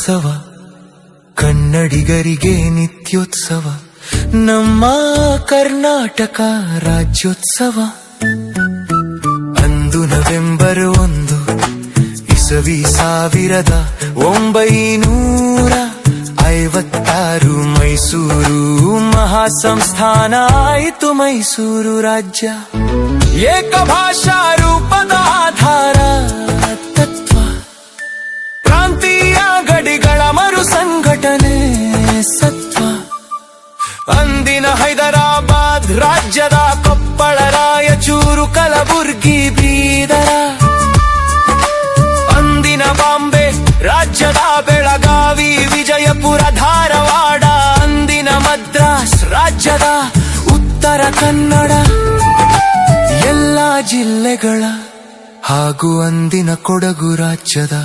ಉತ್ಸವ, ಕನ್ನಡಿಗರಿಗೆ ನಿತ್ಯೋತ್ಸವ, ನಮ್ಮ ಕರ್ನಾಟಕ ರಾಜ್ಯೋತ್ಸವ. ಅಂದು ನವೆಂಬರ್ 1 ಇಸವಿ 1956 ಮೈಸೂರು ಮಹಾಸಂಸ್ಥಾನ ಆಯಿತು ಮೈಸೂರು ರಾಜ್ಯ. ಏಕಭಾಷಾ ರೂಪದ ಆಧಾರ ತತ್ವ, ಪ್ರಾಂತೀಯ ಗಡಿಗಳ ಮರು ಸಂಘಟನೆ ಸತ್ವ. ಅಂದಿನ ಹೈದರಾಬಾದ್ ರಾಜ್ಯದ ಕೊಪ್ಪಳ, ರಾಯಚೂರು, ಕಲಬುರ್ಗಿ, ಬೀದರ. ಅಂದಿನ ಬಾಂಬೆ ರಾಜ್ಯದ ಬೆಳಗಾವಿ, ವಿಜಯಪುರ, ಧಾರವಾಡ. ಅಂದಿನ ಮದ್ರಾಸ್ ರಾಜ್ಯದ ಉತ್ತರ ಕನ್ನಡ. ಎಲ್ಲ ಜಿಲ್ಲೆಗಳ ಹಾಗೂ ಅಂದಿನ ಕೊಡಗು ರಾಜ್ಯದ